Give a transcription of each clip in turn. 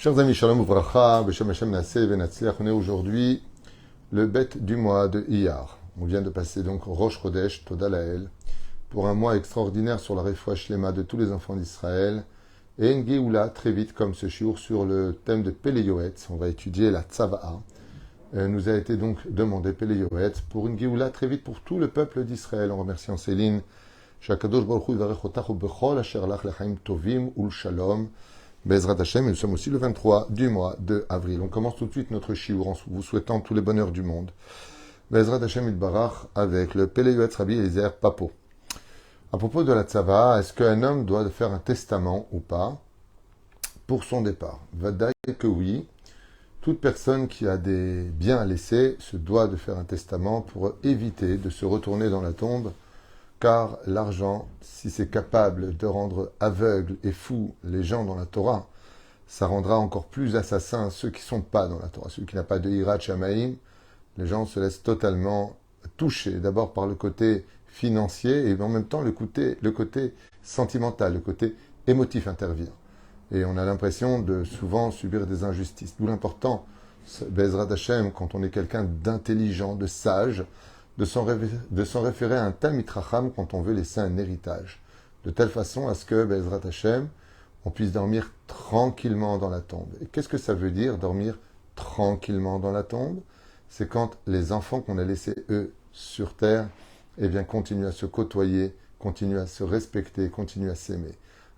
Chers amis, shalom uvracha, b'shem Hashem naaseh v'natzliach. On est aujourd'hui le bête du mois de Iyar. On vient de passer donc Rosh Chodesh, Toda Lael, pour un mois extraordinaire sur la refoua shlema de tous les enfants d'Israël. Et une Géoula, très vite, comme ce shiur sur le thème de Pele Yoetz. On va étudier la Tzava'a. Nous a été donc demandé Pele Yoetz pour une Géoula très vite pour tout le peuple d'Israël. En remerciant Céline, Shakadosh Baruch Hu yivarech otachu bechol asher lach lechaim tovim ulshalom. Bezrat Hashem, et nous sommes aussi le 23 du mois de avril. On commence tout de suite notre shiur en vous souhaitant tous les bonheurs du monde. Bezrat Hashem Itbarach avec le Pele Yoetz Rabbi Eliezer Papo. À propos de la tzava, est-ce qu'un homme doit faire un testament ou pas pour son départ? Vadaï que oui. Toute personne qui a des biens à laisser se doit de faire un testament pour éviter de se retourner dans la tombe, car l'argent, si c'est capable de rendre aveugles et fous les gens dans la Torah, ça rendra encore plus assassins ceux qui ne sont pas dans la Torah, ceux qui n'ont pas de Hirat Shamaïm. Les gens se laissent totalement toucher, d'abord par le côté financier et en même temps le côté sentimental, le côté émotif intervient. Et on a l'impression de souvent subir des injustices. D'où l'important, Bezrat Hashem, quand on est quelqu'un d'intelligent, de sage, de s'en référer à un Talmid Chacham quand on veut laisser un héritage. De telle façon à ce que, Bezrat Hashem, on puisse dormir tranquillement dans la tombe. Et qu'est-ce que ça veut dire, dormir tranquillement dans la tombe? C'est quand les enfants qu'on a laissés, eux, sur terre, eh bien, continuent à se côtoyer, continuent à se respecter, continuent à s'aimer.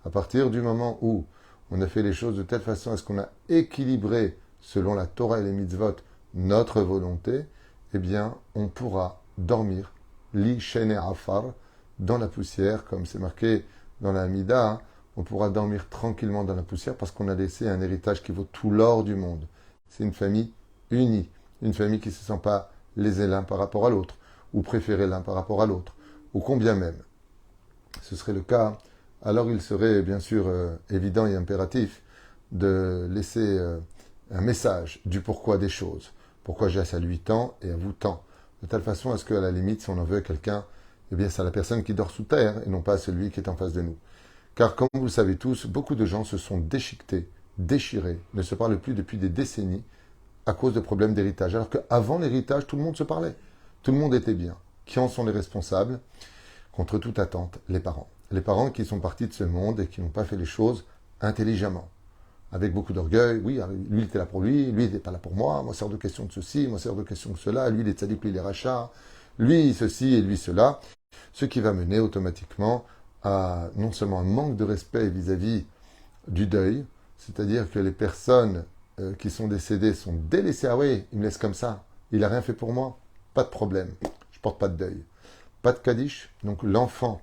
À partir du moment où on a fait les choses de telle façon à ce qu'on a équilibré, selon la Torah et les mitzvot, notre volonté, eh bien, on pourra dormir, li shene afar, dans la poussière, comme c'est marqué dans la Hamida, hein, on pourra dormir tranquillement dans la poussière parce qu'on a laissé un héritage qui vaut tout l'or du monde. C'est une famille unie, une famille qui ne se sent pas lésée l'un par rapport à l'autre, ou préférée l'un par rapport à l'autre, ou combien même ce serait le cas, alors il serait bien sûr évident et impératif de laisser un message du pourquoi des choses. Pourquoi j'ai à lui tant et à vous tant. De telle façon à ce qu'à la limite, si on en veut à quelqu'un, eh bien c'est à la personne qui dort sous terre et non pas à celui qui est en face de nous. Car comme vous le savez tous, beaucoup de gens se sont déchiquetés, déchirés, ne se parlent plus depuis des décennies à cause de problèmes d'héritage. Alors qu'avant l'héritage, tout le monde se parlait. Tout le monde était bien. Qui en sont les responsables? Contre toute attente, les parents. Les parents qui sont partis de ce monde et qui n'ont pas fait les choses intelligemment. Avec beaucoup d'orgueil, oui, lui il était là pour lui il n'était pas là pour moi c'est hors de question de ceci, moi c'est hors de question de cela, lui il est tzaddik, lui il est rachat, lui ceci et lui cela, ce qui va mener automatiquement à non seulement un manque de respect vis-à-vis du deuil, c'est-à-dire que les personnes qui sont décédées sont délaissées, ah oui, il me laisse comme ça, il n'a rien fait pour moi, pas de problème, je porte pas de deuil, pas de kaddish, donc l'enfant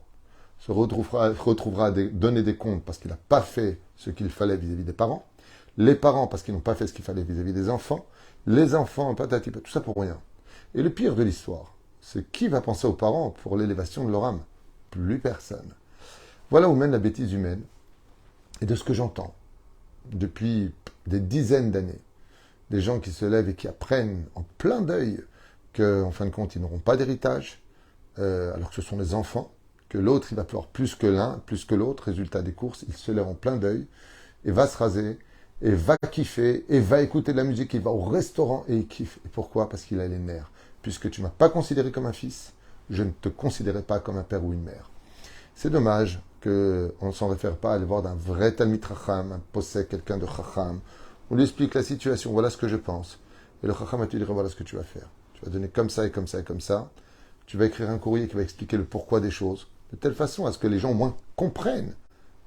se retrouvera à donner des comptes parce qu'il n'a pas fait ce qu'il fallait vis-à-vis des parents, les parents parce qu'ils n'ont pas fait ce qu'il fallait vis-à-vis des enfants, les enfants, patati, tout ça pour rien. Et le pire de l'histoire, c'est qui va penser aux parents pour l'élévation de leur âme? Plus personne. Voilà où mène la bêtise humaine, et de ce que j'entends depuis des dizaines d'années, des gens qui se lèvent et qui apprennent en plein deuil qu'en fin de compte, ils n'auront pas d'héritage, alors que ce sont les enfants, que l'autre, il va pleurer plus que l'un, plus que l'autre. Résultat des courses, il se lève en plein deuil et va se raser et va kiffer et va écouter de la musique. Il va au restaurant et il kiffe. Et pourquoi? Parce qu'il a les nerfs. Puisque tu ne m'as pas considéré comme un fils, je ne te considérais pas comme un père ou une mère. C'est dommage qu'on ne s'en réfère pas à aller voir d'un vrai Talmid Chacham, un possède quelqu'un de Chacham. On lui explique la situation, voilà ce que je pense. Et le Chacham va te dire, voilà ce que tu vas faire. Tu vas donner comme ça et comme ça et comme ça. Tu vas écrire un courrier qui va expliquer le pourquoi des choses, de telle façon à ce que les gens au moins comprennent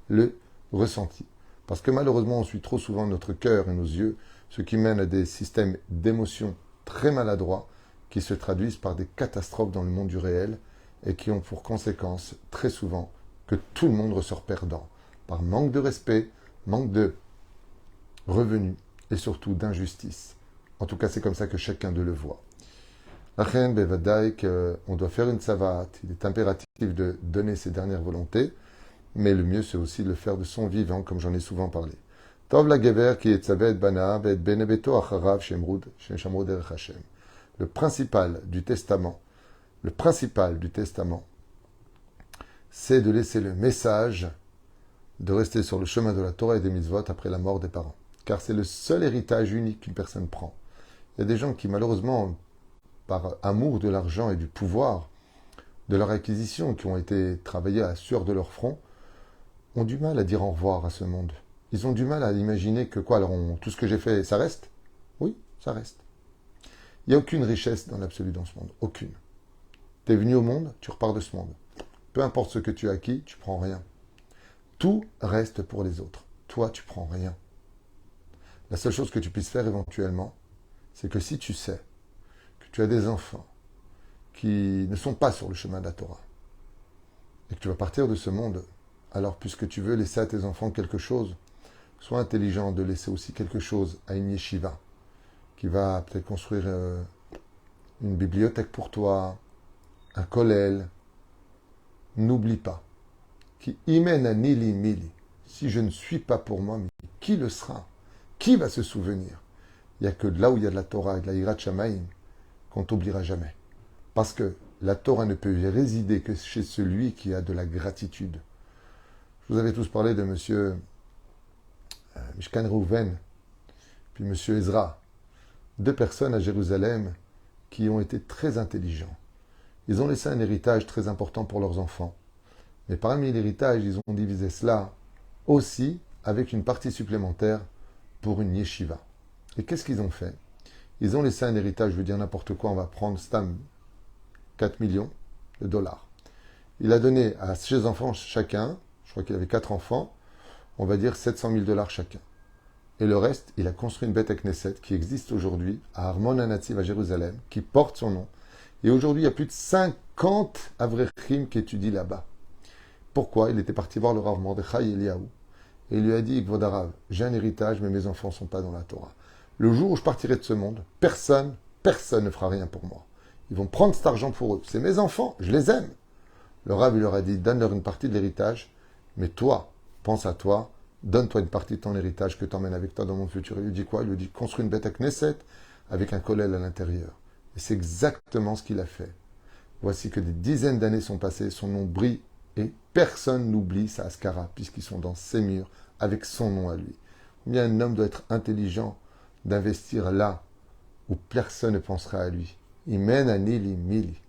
le ressenti. Parce que malheureusement, on suit trop souvent notre cœur et nos yeux, ce qui mène à des systèmes d'émotions très maladroits qui se traduisent par des catastrophes dans le monde du réel et qui ont pour conséquence très souvent que tout le monde ressort perdant par manque de respect, manque de revenus et surtout d'injustice. En tout cas, c'est comme ça que chacun d'eux le voit. Achen bevadaï qu'on doit faire une savat, il est impératif de donner ses dernières volontés, mais le mieux c'est aussi de le faire de son vivant, comme j'en ai souvent parlé. Tov la gever qui est tzavet bana et benebeto acharav shemrud shamrud erech Hashem. Le principal du testament, c'est de laisser le message de rester sur le chemin de la Torah et des mitzvot après la mort des parents. car c'est le seul héritage unique qu'une personne prend. Il y a des gens qui, malheureusement, par amour de l'argent et du pouvoir, de leur acquisition, qui ont été travaillés à la sueur de leur front, ont du mal à dire au revoir à ce monde. Ils ont du mal à imaginer que quoi, alors tout ce que j'ai fait, ça reste? Oui, ça reste. Il n'y a aucune richesse dans l'absolu dans ce monde. Aucune. Tu es venu au monde, tu repars de ce monde. Peu importe ce que tu as acquis, tu prends rien. Tout reste pour les autres. Toi, tu prends rien. La seule chose que tu puisses faire éventuellement, c'est que si tu sais que tu as des enfants qui ne sont pas sur le chemin de la Torah, et que tu vas partir de ce monde, alors puisque tu veux laisser à tes enfants quelque chose, sois intelligent de laisser aussi quelque chose à une yeshiva, qui va peut-être construire une bibliothèque pour toi, un kollel. N'oublie pas, qui imène à nili mili, si je ne suis pas pour moi, mais qui le sera? Qui va se souvenir? Il n'y a que là où il y a de la Torah et de la Yirat Shamayim qu'on t'oubliera jamais. Parce que la Torah ne peut résider que chez celui qui a de la gratitude. Je vous avais tous parlé de monsieur Mishkan Reuven, puis monsieur Ezra. Deux personnes à Jérusalem qui ont été très intelligents. Ils ont laissé un héritage très important pour leurs enfants. Mais parmi l'héritage, ils ont divisé cela aussi avec une partie supplémentaire pour une yeshiva. Et qu'est-ce qu'ils ont fait? Ils ont laissé un héritage, je veux dire n'importe quoi, on va prendre Stam 4 millions de dollars. Il a donné à ses enfants chacun, je crois qu'il avait 4 enfants, on va dire 700 000 dollars chacun. Et le reste, il a construit une bête à Knesset qui existe aujourd'hui à Armon HaNativ à Jérusalem, qui porte son nom. Et aujourd'hui, il y a plus de 50 Avrechim qui étudient là-bas. Pourquoi? Il était parti voir le Rav Mordechai Eliaou. Et il lui a dit, Kvod Harav, j'ai un héritage, mais mes enfants ne sont pas dans la Torah. Le jour où je partirai de ce monde, personne ne fera rien pour moi. Ils vont prendre cet argent pour eux. C'est mes enfants, je les aime. Le Rav, il leur a dit, donne-leur une partie de l'héritage, mais toi, pense à toi, donne-toi une partie de ton héritage que tu emmènes avec toi dans mon futur. Il lui dit quoi? Il lui dit, construis une bête à Knesset avec un kollel à l'intérieur. Et c'est exactement ce qu'il a fait. Voici que des dizaines d'années sont passées, son nom brille, et personne n'oublie sa Askara, puisqu'ils sont dans ses murs, avec son nom à lui. Combien un homme doit être intelligent d'investir là où personne ne pensera à lui. Il mène à Nili Mili.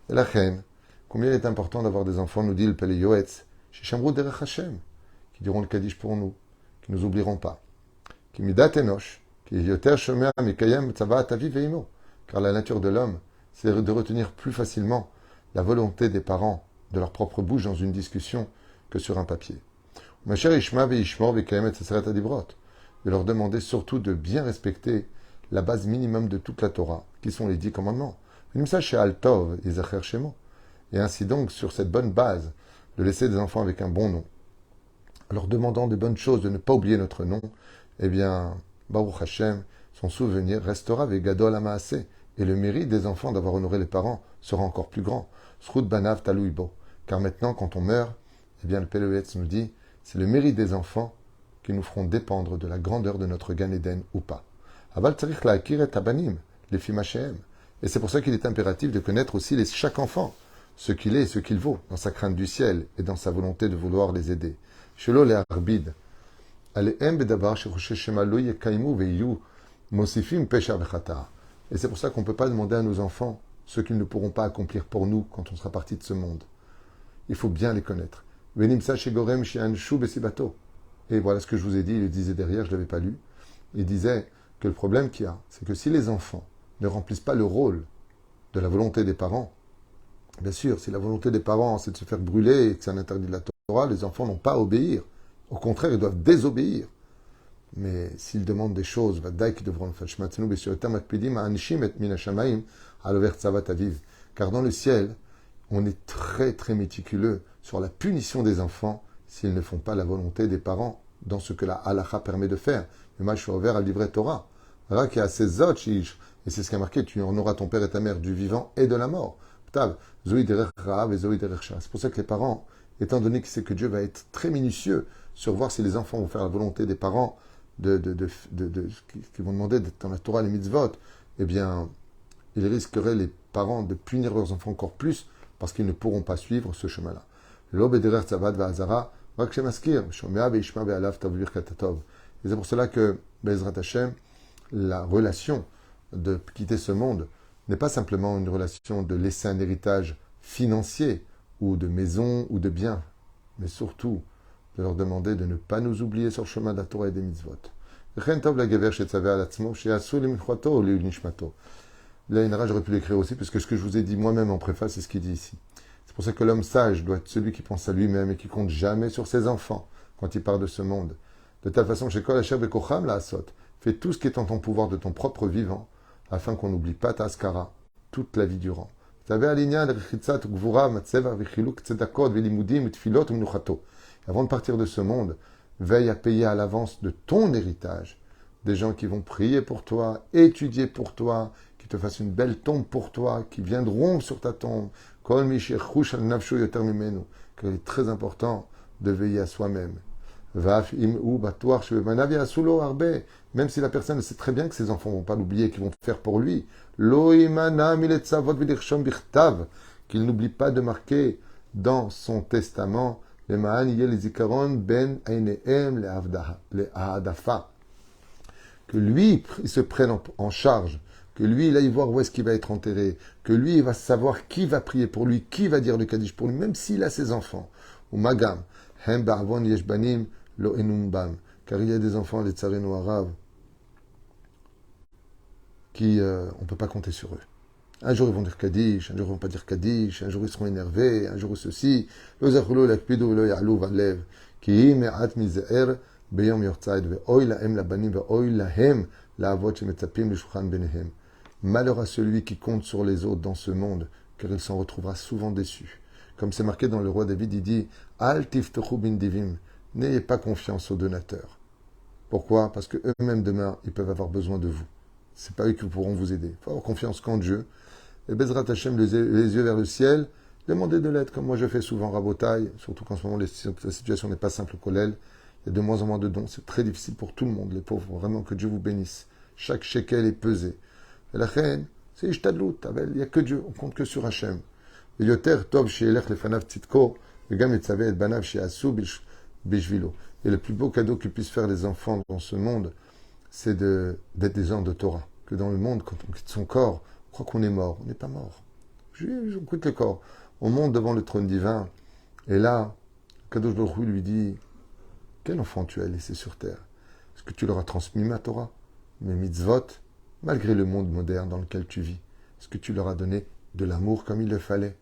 Et la reine, combien il est important d'avoir des enfants, nous dit le Pele Yoetz, chez Shamrou Derech Hashem, qui diront le Kaddish pour nous, qui ne nous oublieront pas. Qui midat enosh, qui yoter shomer mikayem tzava tavi veimo. Car la nature de l'homme, c'est de retenir plus facilement la volonté des parents de leur propre bouche dans une discussion que sur un papier. De leur demander surtout de bien respecter la base minimum de toute la Torah, qui sont les 10 commandements. Et ainsi donc, sur cette bonne base, de laisser des enfants avec un bon nom, en leur demandant de bonnes choses, de ne pas oublier notre nom, eh bien, Baruch Hashem, son souvenir restera avec Gadol Amaaseh, et le mérite des enfants d'avoir honoré les parents sera encore plus grand. Srut Banav Talouibo. Car maintenant, quand on meurt, eh bien, le Péléetz nous dit, c'est le mérite des enfants qui nous feront dépendre de la grandeur de notre Gan Eden ou pas. Aval tzarich la'akir et abanim, les films. Et c'est pour ça qu'il est impératif de connaître aussi chaque enfant, ce qu'il est et ce qu'il vaut, dans sa crainte du ciel et dans sa volonté de vouloir les aider. Shelo le arbid. Alehem bedavar shechosheh shema lo yekaimu veyu mosifim pesha vechata. Et c'est pour ça qu'on ne peut pas demander à nos enfants ce qu'ils ne pourront pas accomplir pour nous quand on sera parti de ce monde. Il faut bien les connaître. Venimsa shegorem shianshu besibato. Et voilà ce que je vous ai dit, il le disait derrière, je ne l'avais pas lu. Il disait que le problème qu'il y a, c'est que si les enfants ne remplissent pas le rôle de la volonté des parents, bien sûr, si la volonté des parents c'est de se faire brûler et que c'est un interdit de la Torah, les enfants n'ont pas à obéir. Au contraire, ils doivent désobéir. Mais s'ils demandent des choses, car dans le ciel, on est très très méticuleux sur la punition des enfants s'ils ne font pas la volonté des parents dans ce que la halakha permet de faire. Le match est ouvert à livrer Torah. Et c'est ce qui a marqué, tu honoreras ton père et ta mère du vivant et de la mort. C'est pour ça que les parents, étant donné que c'est que Dieu va être très minutieux sur voir si les enfants vont faire la volonté des parents, qui vont demander d'être dans la Torah, les mitzvot, eh bien, ils risqueraient, les parents, de punir leurs enfants encore plus parce qu'ils ne pourront pas suivre ce chemin-là. Et c'est pour cela que, Bezrat Hashem, la relation de quitter ce monde n'est pas simplement une relation de laisser un héritage financier ou de maison ou de biens, mais surtout de leur demander de ne pas nous oublier sur le chemin de la Torah et des mitzvot. Là, j'aurais pu l'écrire aussi, parce que ce que je vous ai dit moi-même en préface, c'est ce qu'il dit ici. C'est pour ça que l'homme sage doit être celui qui pense à lui-même et qui compte jamais sur ses enfants quand il part de ce monde. De telle façon, chez Kol Asher Bekocham la Asot, fais tout ce qui est en ton pouvoir de ton propre vivant, afin qu'on n'oublie pas ta askara toute la vie durant. Avant de partir de ce monde, veille à payer à l'avance de ton héritage des gens qui vont prier pour toi, étudier pour toi, qui te fassent une belle tombe pour toi, qui viendront sur ta tombe. Car il est très important de veiller à soi-même. Même si la personne sait très bien que ses enfants ne vont pas l'oublier, qu'ils vont faire pour lui, qu'il n'oublie pas de marquer dans son testament que lui, il se prenne en charge, que lui, il aille voir où est-ce qu'il va être enterré, que lui, il va savoir qui va prier pour lui, qui va dire le Kaddish pour lui, même s'il a ses enfants. Ou magam, hem ba'avon yesh banim lo enum bam. Car il y a des enfants, les tsareno arabes, qui, on ne peut pas compter sur eux. Un jour, ils vont dire Kaddish, un jour, ils ne vont pas dire Kaddish, un jour, ils seront énervés, un jour, ceci. Lo zachulu lakpidu lo ya'lu valev. Ki me'at mize'er beyom yortzayt ve'oy lahem labanim ve'oy lahem la'avot shemetzapim l'shulchan benehem. Malheur à celui qui compte sur les autres dans ce monde, car il s'en retrouvera souvent déçu. Comme c'est marqué dans le roi David, il dit Al tiftechu bin divim. N'ayez pas confiance aux donateurs. Pourquoi? Parce que eux-mêmes demain, ils peuvent avoir besoin de vous. C'est pas eux qui pourront vous aider. Il faut avoir confiance qu'en Dieu. Et Bezrat Hashem, les yeux vers le ciel, demandez de l'aide, comme moi je fais souvent Rabotaille, surtout qu'en ce moment la situation n'est pas simple au Kollel. Il y a de moins en moins de dons. C'est très difficile pour tout le monde, les pauvres. Vraiment que Dieu vous bénisse. Chaque shekel est pesé. Et la reine, c'est Ishtadlut. Il n'y a que Dieu. On compte que sur Hashem. Et le plus beau cadeau qu'ils puissent faire les enfants dans ce monde, c'est d'être des gens de Torah. Que dans le monde, quand on quitte son corps, on croit qu'on est mort. On n'est pas mort. On quitte le corps. On monte devant le trône divin. Et là, Kadosh Baruch Hu lui dit quel enfant tu as laissé sur terre? Est-ce que tu leur as transmis ma Torah, mes mitzvot, malgré le monde moderne dans lequel tu vis? Est-ce que tu leur as donné de l'amour comme il le fallait?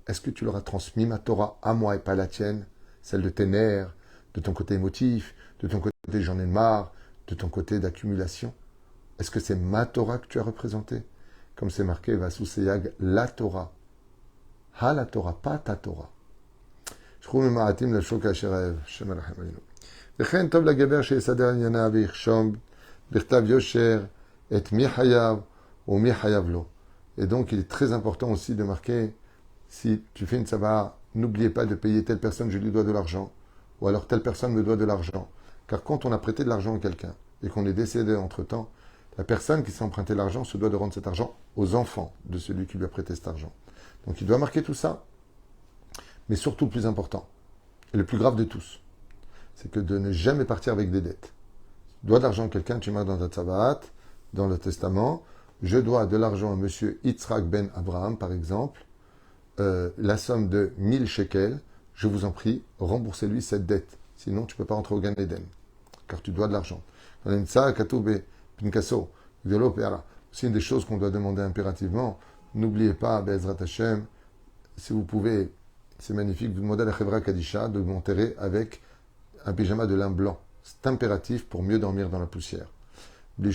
Est-ce que tu leur as transmis ma Torah à moi et pas la tienne, celle de tes nerfs, de ton côté émotif, de ton côté j'en ai marre, de ton côté d'accumulation? Est-ce que c'est ma Torah que tu as représentée? Comme c'est marqué, Vasuseyag, la Torah. Ha la Torah, pas ta Torah. Shchum ma'atim la shoka sheraev, Shem alachem alinu. V'chen tov lagaber sheyesader anyana v'yichshom, b'chtav yosher, et mi hayav, ou mi hayav lo. Et donc, il est très important aussi de marquer, si tu fais une tzava, n'oubliez pas de payer telle personne, je lui dois de l'argent, ou alors telle personne me doit de l'argent. Car quand on a prêté de l'argent à quelqu'un, et qu'on est décédé entre-temps, la personne qui s'est emprunté l'argent se doit de rendre cet argent aux enfants de celui qui lui a prêté cet argent. Donc il doit marquer tout ça. Mais surtout, le plus important, et le plus grave de tous, c'est que de ne jamais partir avec des dettes. Tu dois de l'argent à quelqu'un, tu marques dans ta tzavaat, dans le testament, je dois de l'argent à monsieur Yitzhak ben Abraham, par exemple, la somme de 1000 shekels, je vous en prie, remboursez-lui cette dette. Sinon, tu ne peux pas rentrer au Gan Eden, car tu dois de l'argent. C'est une des choses qu'on doit demander impérativement. N'oubliez pas, Be'ezrat Hashem, si vous pouvez, c'est magnifique, vous demandez à la Chevra Kadisha de m'enterrer avec un pyjama de lin blanc. C'est impératif pour mieux dormir dans la poussière. Et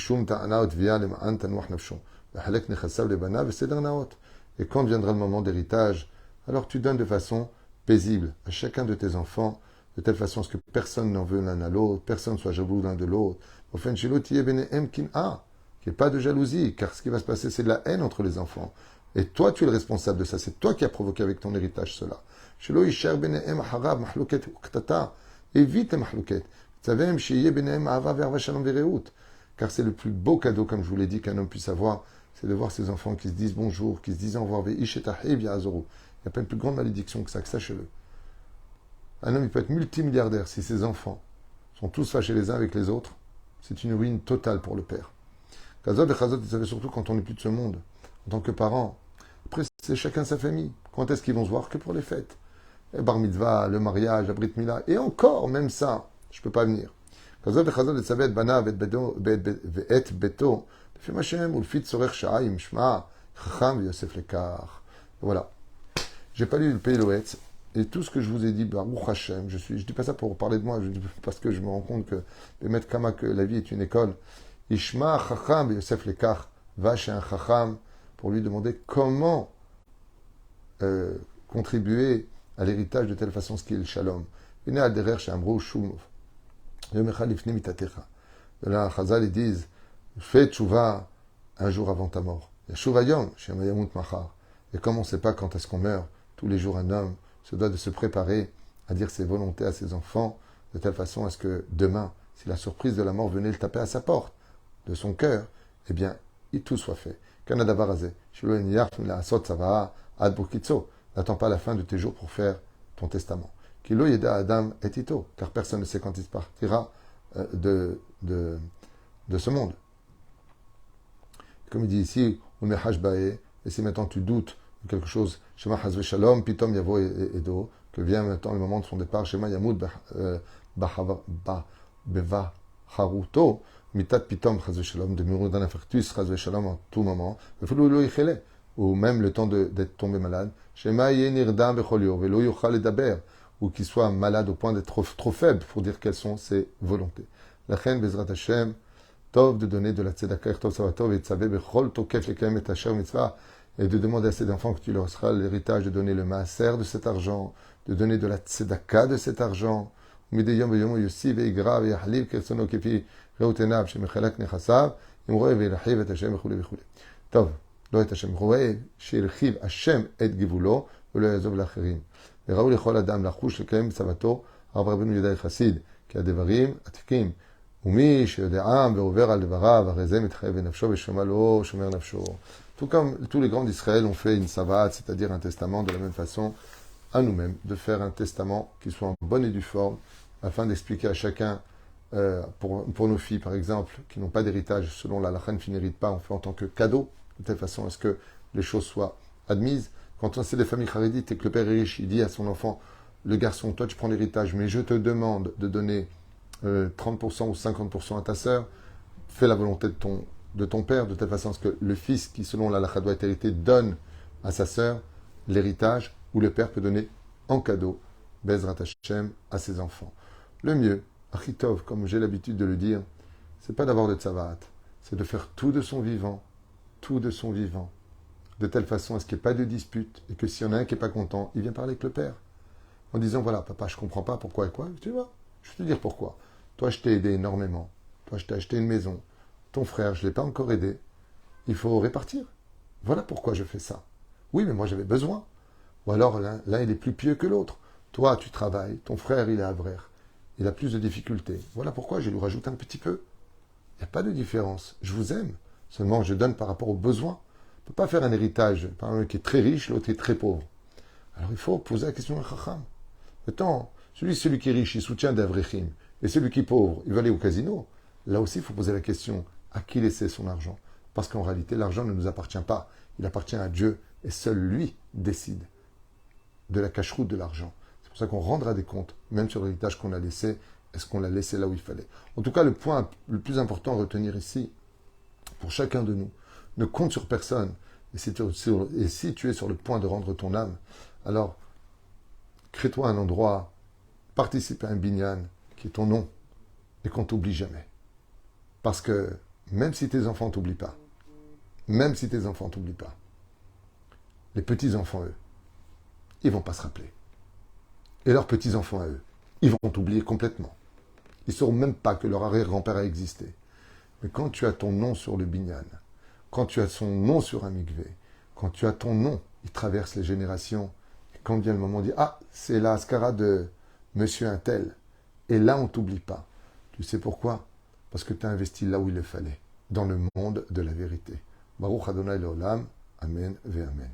quand viendra le moment d'héritage, alors tu donnes de façon paisible à chacun de tes enfants, de telle façon à ce que personne n'en veut l'un à l'autre, personne ne soit jaloux l'un de l'autre. Qu'il n'y ait pas de jalousie, car ce qui va se passer, c'est de la haine entre les enfants. Et toi, tu es le responsable de ça. C'est toi qui as provoqué avec ton héritage cela. Évite les mahlouket. Car c'est le plus beau cadeau, comme je vous l'ai dit, qu'un homme puisse avoir, c'est de voir ses enfants qui se disent bonjour, qui se disent au revoir. Il n'y a pas une plus grande malédiction que ça, sachez-le. Un homme, il peut être multimilliardaire si ses enfants sont tous fâchés les uns avec les autres. c'est une ruine totale pour le père. Kazot et Chazot, ça fait surtout quand on n'est plus de ce monde, en tant que parent. Après, c'est chacun sa famille. Quand est-ce qu'ils vont se voir? Que pour les fêtes. Et bar mitzvah, le mariage, la brit mila, et encore, même ça, je ne peux pas venir. Kazot et Chazot, et Savet, Bana, Vet Beto, Fim Hashem, ou le fit Sorech Sha'im, Shma, Chacham, Yosef Lekar. Voilà. J'ai pas lu le Pays Loetz, et tout ce que je vous ai dit, Baruch Hashem, je dis pas ça pour parler de moi, parce que je me rends compte que, Bemet Kama, que la vie est une école. Ishma Chacham Yosef Lekar, va chez un Chacham pour lui demander comment contribuer à l'héritage de telle façon ce qui est le Shalom. Venez à derrière chez Amrou Shumov. Yom Echad Lifnei Mitatecha. De là, Chazal, ils disent, fais tchouva un jour avant ta mort. Yashuva Yom, chez Mayamut Machar. Et comme on ne sait pas quand est-ce qu'on meurt, tous les jours un homme se doit de se préparer à dire ses volontés à ses enfants, de telle façon à ce que demain, si la surprise de la mort venait le taper à sa porte, de son cœur, eh bien, tout soit fait. Canada Barazé, n'attends pas la fin de tes jours pour faire ton testament. Kilo Yeda Adam et Tito, car personne ne sait quand il partira de ce monde. Comme il dit ici, et si maintenant tu doutes de quelque chose, Shema Hazve Shalom, Pitom Yavo Edo, que vient maintenant le moment de son départ, Shema Yamud Beva Haruto, Mitat Pitom Hazve Shalom, de mourir d'un infarctus Hazve Shalom en tout moment, ou même le temps d'être tombé malade, Shema Yenirda Becholio, Velo Yochal Edaber, ou qu'il soit malade au point d'être trop faible pour dire quelles sont ses volontés. La reine Bezrat Hashem, Tov de donner de la tzedaka, Tov Savatov et Tzavé Bechol Tokef Lekem et Asher Mitzvah, et de demander à ses enfants que tu leur seras l'héritage, de donner le maaser de cet argent, de donner de la tzedaka de cet argent. Mideyom Beyomo Yossi Veigra Veyahlil Kersono Kefi Reutenav Shemechalak Nechasav Imroe Veirachiv et Hashem Bechule Bechule. Tov, לא את השם, רואה שהרחיב השם את גבולו ולא יעזוב לאחרים. וראו לכל אדם לחוש לקיים בצוותו, הרב רבנו יהודה חסיד, כי הדברים עתיקים, ומי שיודעם ועובר על דבריו, הרי זה מתחייב בנפשו ושומע לו שומר נפשו. Tout comme tous les grands d'Israël ont fait une savat, c'est-à-dire un testament, de la même façon, à nous-mêmes, de faire un testament qui soit en bonne et due forme, afin d'expliquer à chacun, pour nos filles par exemple, qui n'ont pas d'héritage, selon la halakha qui n'héritent pas, on fait en tant que cadeau, de telle façon à ce que les choses soient admises. Quand c'est des familles charidites et que le père est riche, il dit à son enfant, le garçon, toi tu prends l'héritage, mais je te demande de donner 30% ou 50% à ta sœur, fais la volonté de ton père, de telle façon à ce que le fils, qui selon la halakha doit être hérité, donne à sa sœur l'héritage, ou le père peut donner en cadeau, Bezrat Hashem, à ses enfants. Le mieux, Achitov, comme j'ai l'habitude de le dire, c'est pas d'avoir de tzavat, c'est de faire tout de son vivant, de telle façon à ce qu'il n'y ait pas de dispute, et que s'il y en a un qui n'est pas content, il vient parler avec le père, en disant, voilà, papa, je ne comprends pas pourquoi et quoi, tu vois, je vais te dire pourquoi. Toi, je t'ai aidé énormément, toi, je t'ai acheté une maison, ton frère, je ne l'ai pas encore aidé, il faut répartir. Voilà pourquoi je fais ça. Oui, mais moi, j'avais besoin. Ou alors, l'un, il est plus pieux que l'autre. Toi, tu travailles, ton frère, il est avraire, il a plus de difficultés. Voilà pourquoi je lui rajoute un petit peu. Il n'y a pas de différence. Je vous aime. Seulement, je donne par rapport aux besoins. On ne peut pas faire un héritage, par exemple, qui est très riche, l'autre est très pauvre. Alors, il faut poser la question à Chacham. Attends, celui qui est riche, il soutient d'Avrechim. Et celui qui est pauvre, il va aller au casino. Là aussi, il faut poser la question, à qui laisser son argent? Parce qu'en réalité, l'argent ne nous appartient pas. Il appartient à Dieu. Et seul lui décide de la cacheroute de l'argent. C'est pour ça qu'on rendra des comptes, même sur l'héritage qu'on a laissé. Est-ce qu'on l'a laissé là où il fallait? En tout cas, le point le plus important à retenir ici, pour chacun de nous, ne compte sur personne. Et si tu es sur le point de rendre ton âme, alors crée-toi un endroit, participe à un binyan qui est ton nom et qu'on t'oublie jamais. Parce que même si tes enfants t'oublient pas, les petits-enfants, eux, ils vont pas se rappeler. Et leurs petits-enfants à eux, ils vont t'oublier complètement. Ils ne sauront même pas que leur arrière-grand-père a existé. Mais quand tu as ton nom sur le binyan, quand tu as son nom sur un mikvé, quand tu as ton nom, il traverse les générations. Et quand vient le moment, on dit, ah, c'est la askara de monsieur un tel. Et là, on ne t'oublie pas. Tu sais pourquoi? Parce que tu as investi là où il le fallait, dans le monde de la vérité. Baruch Adonai Leolam, Amen ve Amen.